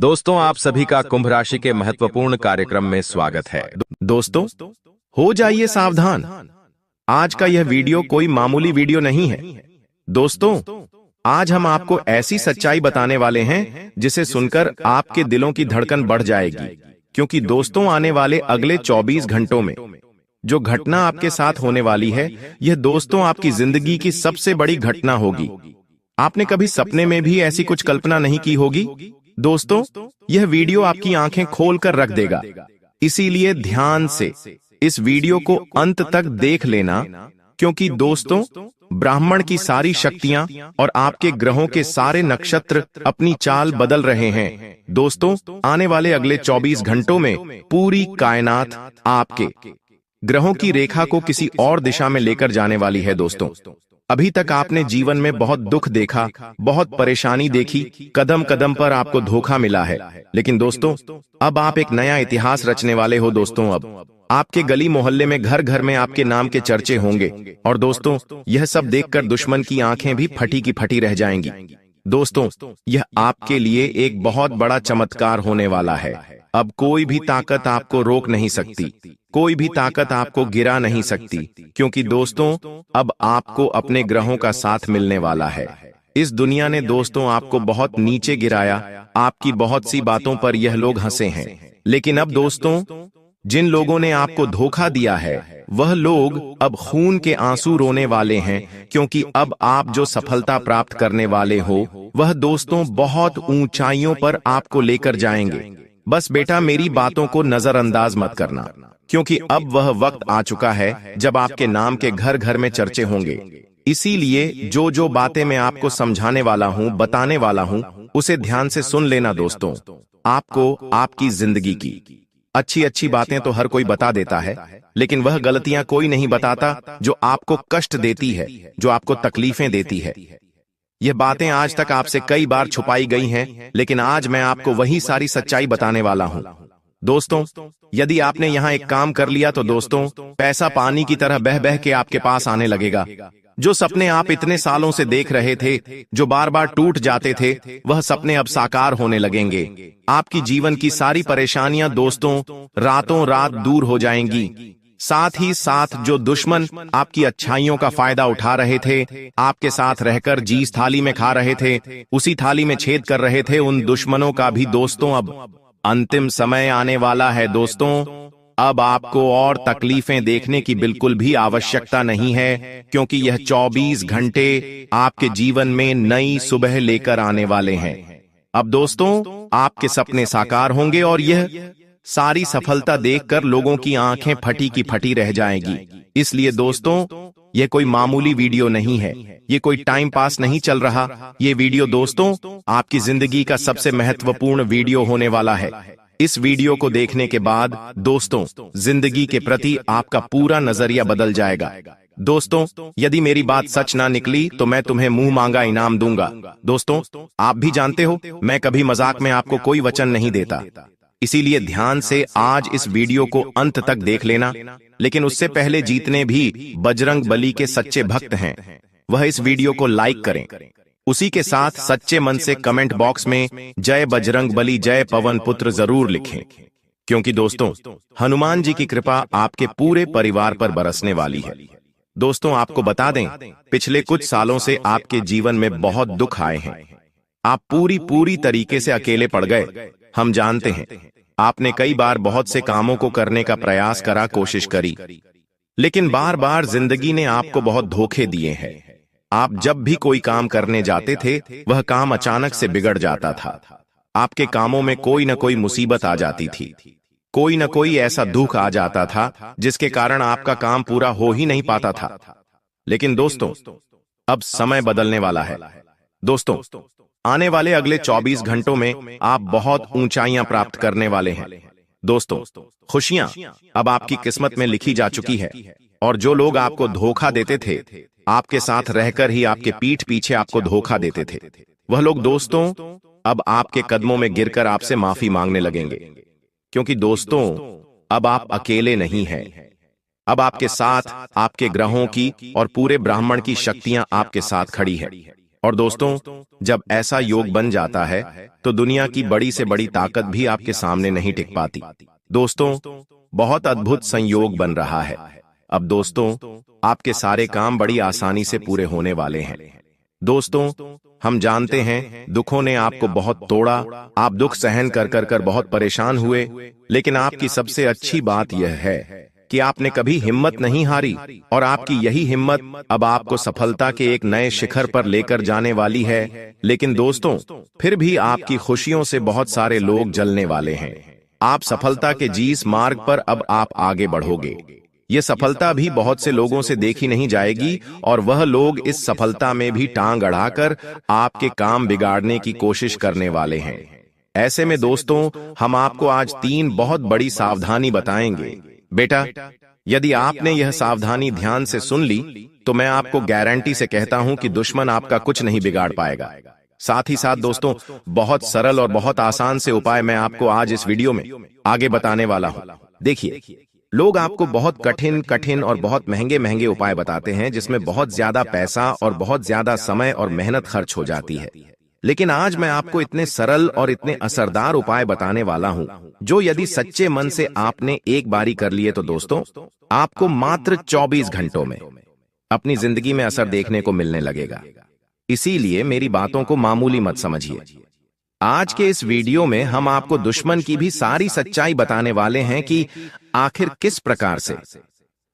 दोस्तों, आप सभी का कुंभ राशि के महत्वपूर्ण कार्यक्रम में स्वागत है। दोस्तों, हो जाइए सावधान। आज का यह वीडियो कोई मामूली वीडियो नहीं है। दोस्तों, आज हम आपको ऐसी सच्चाई बताने वाले हैं जिसे सुनकर आपके दिलों की धड़कन बढ़ जाएगी। क्योंकि दोस्तों, आने वाले अगले 24 घंटों में जो घटना आपके साथ होने वाली है, यह दोस्तों आपकी जिंदगी की सबसे बड़ी घटना होगी। आपने कभी सपने में भी ऐसी कुछ कल्पना नहीं की होगी। दोस्तों, यह वीडियो आपकी आंखें खोल कर रख देगा। इसीलिए ध्यान से इस वीडियो को अंत तक देख लेना, क्योंकि दोस्तों, ब्राह्मण की सारी शक्तियां और आपके ग्रहों के सारे नक्षत्र अपनी चाल बदल रहे हैं। दोस्तों, आने वाले अगले 24 घंटों में पूरी कायनात आपके ग्रहों की रेखा को किसी और दिशा में लेकर जाने वाली है। दोस्तों, अभी तक आपने जीवन में बहुत दुख देखा, बहुत परेशानी देखी, कदम कदम पर आपको धोखा मिला है। लेकिन दोस्तों, अब आप एक नया इतिहास रचने वाले हो। दोस्तों, अब आपके गली मोहल्ले में, घर घर में आपके नाम के चर्चे होंगे। और दोस्तों, यह सब देखकर दुश्मन की आंखें भी फटी की फटी रह जाएंगी। दोस्तों, यह आपके लिए एक बहुत बड़ा चमत्कार होने वाला है। अब कोई भी ताकत आपको रोक नहीं सकती, कोई भी ताकत आपको गिरा नहीं सकती, क्योंकि दोस्तों, अब आपको अपने ग्रहों का साथ मिलने वाला है। इस दुनिया ने दोस्तों आपको बहुत नीचे गिराया, आपकी बहुत सी बातों पर यह लोग हंसे हैं। लेकिन अब दोस्तों, जिन लोगों ने आपको धोखा दिया है, वह लोग अब खून के आंसू रोने वाले हैं, क्योंकि अब आप जो सफलता प्राप्त करने वाले हो, वह दोस्तों बहुत ऊंचाइयों पर आपको लेकर जाएंगे। बस बेटा, मेरी बातों को नजरअंदाज मत करना, क्योंकि अब वह वक्त आ चुका है जब आपके नाम के घर घर में चर्चे होंगे। इसीलिए जो जो बातें मैं आपको समझाने वाला हूं, बताने वाला हूं, उसे ध्यान से सुन लेना। दोस्तों, आपको आपकी जिंदगी की अच्छी अच्छी बातें तो हर कोई बता देता है, लेकिन वह गलतियां कोई नहीं बताता जो आपको कष्ट देती है, जो आपको तकलीफें देती है। यह बातें आज तक आपसे कई बार छुपाई गई हैं, लेकिन आज मैं आपको वही सारी सच्चाई बताने वाला हूं। दोस्तों, यदि आपने यहां एक काम कर लिया तो दोस्तों, पैसा पानी की तरह बह बह के आपके पास आने लगेगा। जो सपने आप इतने सालों से देख रहे थे, जो बार बार टूट जाते थे, वह सपने अब साकार होने लगेंगे। आपकी जीवन की सारी परेशानियां दोस्तों रातों रात दूर हो जाएंगी। साथ ही साथ जो दुश्मन आपकी अच्छाइयों का फायदा उठा रहे थे, आपके साथ रहकर जिस थाली में खा रहे थे, उसी थाली में छेद कर रहे थे, उन दुश्मनों का भी दोस्तों अब अंतिम समय आने वाला है। दोस्तों, अब आपको और तकलीफें देखने की बिल्कुल भी आवश्यकता नहीं है, क्योंकि यह 24 घंटे आपके जीवन में नई सुबह लेकर आने वाले हैं। अब दोस्तों, आपके सपने साकार होंगे और यह सारी सफलता देखकर लोगों की आंखें फटी की फटी रह जाएगी। इसलिए दोस्तों, यह कोई मामूली वीडियो नहीं है, ये कोई टाइम पास नहीं चल रहा। ये वीडियो दोस्तों आपकी जिंदगी का सबसे महत्वपूर्ण वीडियो होने वाला है। इस वीडियो को देखने के बाद दोस्तों, जिंदगी के प्रति आपका पूरा नजरिया बदल जाएगा। दोस्तों, यदि मेरी बात सच ना निकली तो मैं तुम्हें मुंह मांगा इनाम दूंगा। दोस्तों, आप भी जानते हो, मैं कभी मजाक में आपको कोई वचन नहीं देता। इसीलिए ध्यान से आज इस वीडियो को अंत तक देख लेना। लेकिन उससे पहले जितने भी बजरंग बली के सच्चे भक्त हैं, वह इस वीडियो को लाइक करें। उसी के साथ सच्चे मन से कमेंट बॉक्स में जय बजरंग बली, जय पवन पुत्र जरूर लिखें, क्योंकि दोस्तों, हनुमान जी की कृपा आपके पूरे परिवार पर बरसने वाली है। दोस्तों, आपको बता दें, पिछले कुछ सालों से आपके जीवन में बहुत दुख आए हैं। आप पूरी तरीके से अकेले पड़ गए। हम जानते हैं, आपने कई बार बहुत से कामों को करने का प्रयास करा, कोशिश करी, लेकिन बार बार जिंदगी ने आपको बहुत धोखे दिए हैं। आप जब भी कोई काम करने जाते थे, वह काम अचानक से बिगड़ जाता था। आपके कामों में कोई न कोई मुसीबत आ जाती थी, कोई न कोई ऐसा दुख आ जाता था जिसके कारण आपका काम पूरा हो ही नहीं पाता था। लेकिन दोस्तों, अब समय बदलने वाला है। दोस्तों, आने वाले अगले 24 घंटों में आप बहुत ऊंचाइयां प्राप्त करने वाले हैं। दोस्तों, खुशियां अब आपकी किस्मत में लिखी जा चुकी है। और जो लोग आपको धोखा देते थे, आपके साथ रहकर ही आपके पीठ पीछे आपको धोखा देते थे, वह लोग दोस्तों अब आपके कदमों में गिरकर आपसे माफी मांगने लगेंगे। क्योंकि दोस्तों, अब आप अकेले नहीं हैं। अब आपके साथ आपके ग्रहों की और पूरे ब्राह्मण की शक्तियां आपके साथ खड़ी है। और दोस्तों, जब ऐसा योग बन जाता है तो दुनिया की बड़ी से बड़ी ताकत भी आपके सामने नहीं टिक पाती। दोस्तों, बहुत अद्भुत संयोग बन रहा है। अब दोस्तों, आपके सारे काम बड़ी आसानी से पूरे होने वाले हैं। दोस्तों, हम जानते हैं दुखों ने आपको बहुत तोड़ा, आप दुख सहन कर कर कर बहुत परेशान हुए, लेकिन आपकी सबसे अच्छी बात यह है कि आपने कभी हिम्मत नहीं हारी और आपकी यही हिम्मत अब आपको सफलता के एक नए शिखर पर लेकर जाने वाली है। लेकिन दोस्तों, फिर भी आपकी खुशियों से बहुत सारे लोग जलने वाले हैं। आप सफलता के जिस मार्ग पर अब आप आगे बढ़ोगे, ये सफलता भी बहुत से लोगों से देखी नहीं जाएगी और वह लोग इस सफलता में भी टांग अड़ाकर आपके काम बिगाड़ने की कोशिश करने वाले हैं। ऐसे में दोस्तों, हम आपको आज 3 बहुत बड़ी सावधानी बताएंगे। बेटा, यदि आपने यह सावधानी ध्यान से सुन ली तो मैं आपको गारंटी से कहता हूं कि दुश्मन आपका कुछ नहीं बिगाड़ पाएगा। साथ ही साथ दोस्तों, बहुत सरल और बहुत आसान से उपाय मैं आपको आज इस वीडियो में आगे बताने वाला हूं। देखिए, लोग आपको बहुत कठिन कठिन और बहुत महंगे महंगे उपाय बताते हैं जिसमें बहुत ज्यादा पैसा और बहुत ज्यादा समय और मेहनत खर्च हो जाती है, लेकिन आज मैं आपको इतने सरल और इतने असरदार उपाय बताने वाला हूं जो यदि सच्चे मन से आपने एक बारी कर लिए तो दोस्तों, आपको मात्र 24 घंटों में अपनी जिंदगी में असर देखने को मिलने लगेगा। इसीलिए मेरी बातों को मामूली मत समझिए। आज के इस वीडियो में हम आपको दुश्मन की भी सारी सच्चाई बताने वाले हैं कि आखिर किस प्रकार से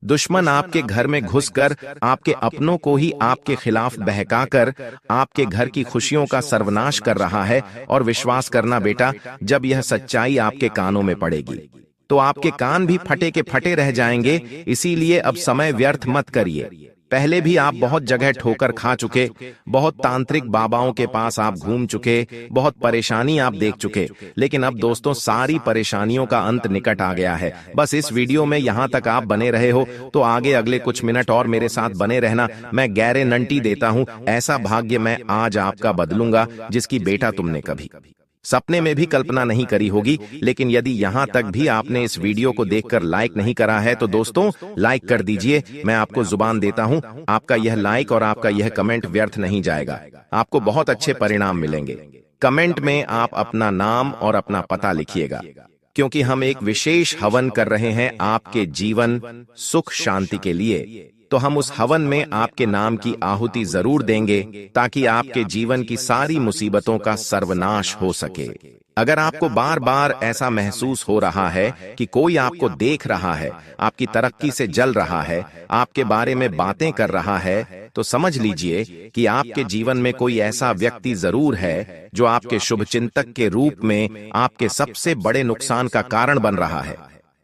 दुश्मन आपके घर में घुसकर आपके अपनों को ही आपके खिलाफ बहकाकर आपके घर की खुशियों का सर्वनाश कर रहा है। और विश्वास करना बेटा, जब यह सच्चाई आपके कानों में पड़ेगी तो आपके कान भी फटे के फटे रह जाएंगे। इसीलिए अब समय व्यर्थ मत करिए। पहले भी आप बहुत जगह ठोकर खा चुके, बहुत तांत्रिक बाबाओं के पास आप घूम चुके, बहुत परेशानी आप देख चुके, लेकिन अब दोस्तों सारी परेशानियों का अंत निकट आ गया है। बस इस वीडियो में यहां तक आप बने रहे हो तो आगे अगले कुछ मिनट और मेरे साथ बने रहना। मैं गारंटी देता हूं, ऐसा भाग्य मैं आज आपका बदलूंगा जिसकी बेटा तुमने कभी सपने में भी कल्पना नहीं करी होगी। लेकिन यदि यहां तक भी आपने इस वीडियो को देखकर लाइक नहीं करा है तो दोस्तों लाइक कर दीजिए। मैं आपको जुबान देता हूं, आपका यह लाइक और आपका यह कमेंट व्यर्थ नहीं जाएगा, आपको बहुत अच्छे परिणाम मिलेंगे। कमेंट में आप अपना नाम और अपना पता लिखिएगा, क्योंकि हम एक विशेष हवन कर रहे हैं आपके जीवन सुख शांति के लिए। तो हम उस हवन में आपके नाम की आहुति जरूर देंगे ताकि आपके जीवन की सारी मुसीबतों का सर्वनाश हो सके। अगर आपको बार बार ऐसा महसूस हो रहा है कि कोई आपको देख रहा है, आपकी तरक्की से जल रहा है, आपके बारे में बातें कर रहा है, तो समझ लीजिए कि आपके जीवन में कोई ऐसा व्यक्ति जरूर है जो आपके शुभचिंतक के रूप में आपके सबसे बड़े नुकसान का कारण बन रहा है।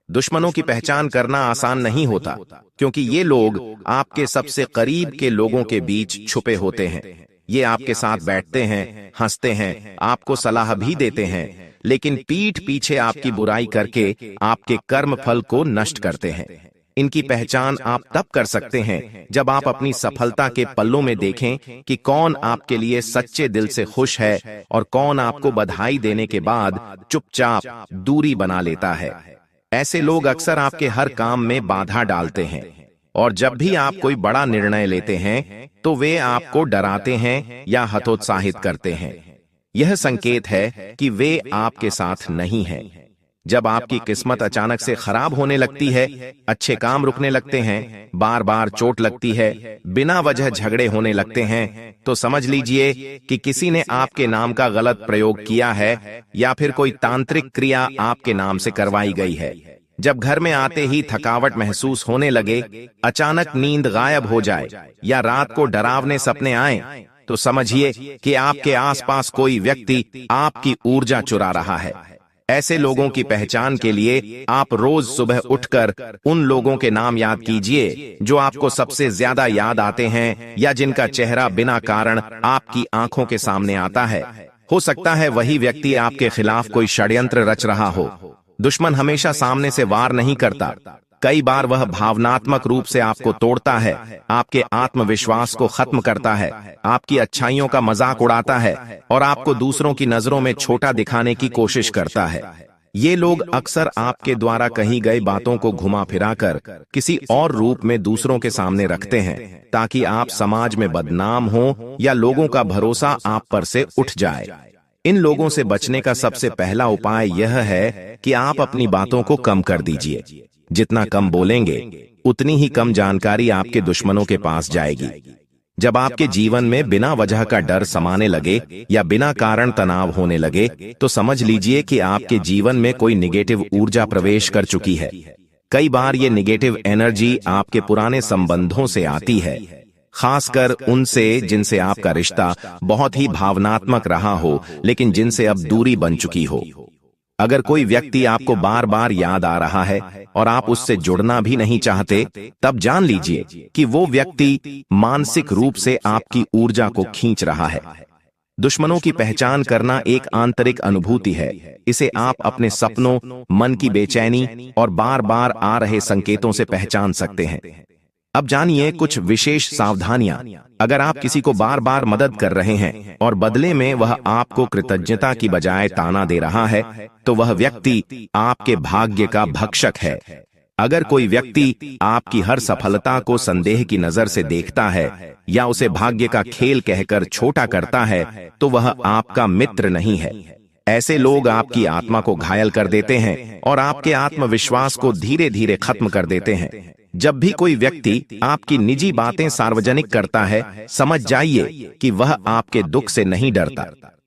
दुश्मनों की पहचान करना आसान नहीं होता, क्योंकि ये लोग आपके सबसे करीब के लोगों के बीच छुपे होते हैं। ये आपके साथ बैठते हैं, हंसते हैं, आपको सलाह भी देते हैं, लेकिन पीठ पीछे आपकी बुराई करके आपके कर्म फल को नष्ट करते हैं। इनकी पहचान आप तब कर सकते हैं जब आप अपनी सफलता के पल्लों में देखें कि कौन आपके लिए सच्चे दिल से खुश है और कौन आपको बधाई देने के बाद चुपचाप दूरी बना लेता है। ऐसे लोग अक्सर आपके हर काम में बाधा डालते हैं और जब भी आप कोई बड़ा निर्णय लेते हैं तो वे आपको डराते हैं या हतोत्साहित करते हैं। यह संकेत है कि वे आपके साथ नहीं हैं। जब आपकी किस्मत अचानक से खराब होने लगती है, अच्छे काम रुकने लगते हैं, बार बार चोट लगती है, बिना वजह झगड़े होने लगते हैं, तो समझ लीजिए कि किसी ने आपके नाम का गलत प्रयोग किया है या फिर कोई तांत्रिक क्रिया आपके नाम से करवाई गई है। जब घर में आते ही थकावट महसूस होने लगे, अचानक नींद गायब हो जाए या रात को डरावने सपने आए, तो समझिए कि आपके आसपास कोई व्यक्ति आपकी ऊर्जा चुरा रहा है। ऐसे लोगों की पहचान के लिए आप रोज सुबह उठकर उन लोगों के नाम याद कीजिए जो आपको सबसे ज्यादा याद आते हैं या जिनका चेहरा बिना कारण आपकी आंखों के सामने आता है। हो सकता है वही व्यक्ति आपके खिलाफ कोई षड्यंत्र रच रहा हो। दुश्मन हमेशा सामने से वार नहीं करता, कई बार वह भावनात्मक रूप से आपको तोड़ता है, आपके आत्मविश्वास को खत्म करता है, आपकी अच्छाइयों का मजाक उड़ाता है और आपको दूसरों की नजरों में छोटा दिखाने की कोशिश करता है। ये लोग अक्सर आपके द्वारा कही गई बातों को घुमा फिराकर किसी और रूप में दूसरों के सामने रखते हैं ताकि आप समाज में बदनाम हो या लोगों का भरोसा आप पर से उठ जाए। इन लोगों से बचने का सबसे पहला उपाय यह है कि आप अपनी बातों को कम कर दीजिए। जितना कम बोलेंगे उतनी ही कम जानकारी आपके दुश्मनों के पास जाएगी। जब आपके जीवन में बिना वजह का डर समाने लगे या बिना कारण तनाव होने लगे तो समझ लीजिए कि आपके जीवन में कोई निगेटिव ऊर्जा प्रवेश कर चुकी है। कई बार ये निगेटिव एनर्जी आपके पुराने संबंधों से आती है, खासकर उनसे जिनसे आपका रिश्ता बहुत ही भावनात्मक रहा हो लेकिन जिनसे अब दूरी बन चुकी हो। अगर कोई व्यक्ति आपको बार बार याद आ रहा है और आप उससे जुड़ना भी नहीं चाहते, तब जान लीजिए कि वो व्यक्ति मानसिक रूप से आपकी ऊर्जा को खींच रहा है। दुश्मनों की पहचान करना एक आंतरिक अनुभूति है। इसे आप अपने सपनों, मन की बेचैनी और बार बार आ रहे संकेतों से पहचान सकते हैं। अब जानिए कुछ विशेष सावधानियां। अगर आप किसी को बार बार मदद कर रहे हैं और बदले में वह आपको कृतज्ञता की बजाय ताना दे रहा है, तो वह व्यक्ति आपके भाग्य का भक्षक है। अगर कोई व्यक्ति आपकी हर सफलता को संदेह की नजर से देखता है या उसे भाग्य का खेल कहकर छोटा करता है, तो वह आपका मित्र नहीं है। ऐसे लोग आपकी आत्मा को घायल कर देते हैं और आपके आत्मविश्वास को धीरे धीरे खत्म कर देते हैं। जब भी कोई व्यक्ति आपकी निजी बातें सार्वजनिक करता है, समझ जाइए कि वह आपके दुख से नहीं डरता।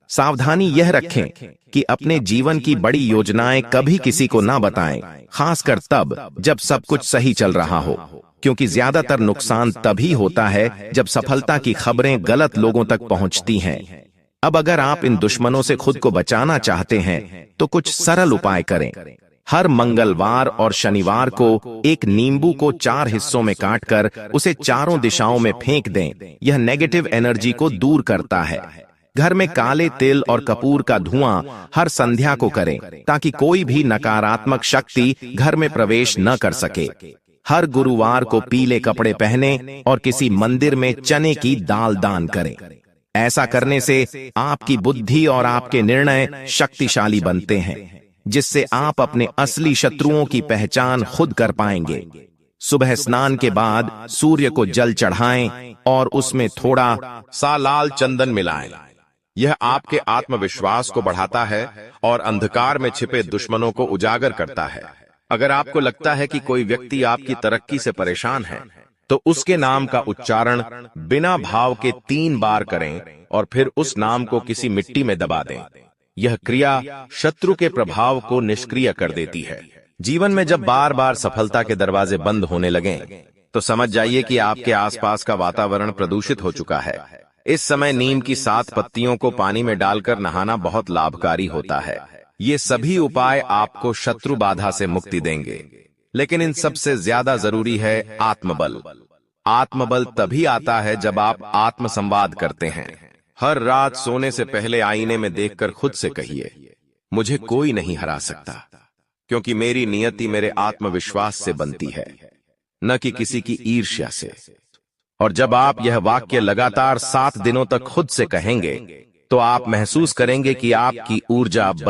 सावधानी यह रखें कि अपने जीवन की बड़ी योजनाएं कभी किसी को ना बताएं, खासकर तब जब सब कुछ सही चल रहा हो, क्योंकि ज्यादातर नुकसान तभी होता है जब सफलता की खबरें गलत लोगों तक पहुंचती हैं। अब अगर आप इन दुश्मनों से खुद को बचाना चाहते हैं तो कुछ सरल उपाय करें। हर मंगलवार और शनिवार को एक नींबू को 4 हिस्सों में काटकर उसे चारों दिशाओं में फेंक दें। यह नेगेटिव एनर्जी को दूर करता है। घर में काले तिल और कपूर का धुआं हर संध्या को करें ताकि कोई भी नकारात्मक शक्ति घर में प्रवेश न कर सके। हर गुरुवार को पीले कपड़े पहने और किसी मंदिर में चने की दाल दान करें। ऐसा करने से आपकी बुद्धि और आपके निर्णय शक्तिशाली बनते हैं, जिससे आप अपने असली शत्रुओं की पहचान खुद कर पाएंगे। सुबह स्नान के बाद सूर्य को जल चढ़ाएं और उसमें थोड़ा सा लाल चंदन मिलाएं। यह आपके आत्मविश्वास को बढ़ाता है और अंधकार में छिपे दुश्मनों को उजागर करता है। अगर आपको लगता है कि कोई व्यक्ति आपकी तरक्की से परेशान है, तो उसके नाम का उच्चारण बिना भाव के 3 बार करें और फिर उस नाम को किसी मिट्टी में दबा दें। यह क्रिया शत्रु के प्रभाव को निष्क्रिय कर देती है। जीवन में जब बार बार सफलता के दरवाजे बंद होने लगें, तो समझ जाइए कि आपके आसपास का वातावरण प्रदूषित हो चुका है। इस समय नीम की 7 पत्तियों को पानी में डालकर नहाना बहुत लाभकारी होता है। ये सभी उपाय आपको शत्रु बाधा से मुक्ति देंगे। लेकिन इन सबसे ज्यादा जरूरी है आत्मबल। आत्मबल तभी आता है जब आप आत्मसंवाद करते हैं। हर रात सोने से पहले आईने में देखकर खुद से कहिए, मुझे कोई नहीं हरा सकता, क्योंकि मेरी नियति मेरे आत्मविश्वास से बनती है, न कि किसी की ईर्ष्या से। और जब आप यह वाक्य लगातार 7 दिनों तक खुद से कहेंगे, तो आप महसूस करेंगे कि आपकी ऊर्जा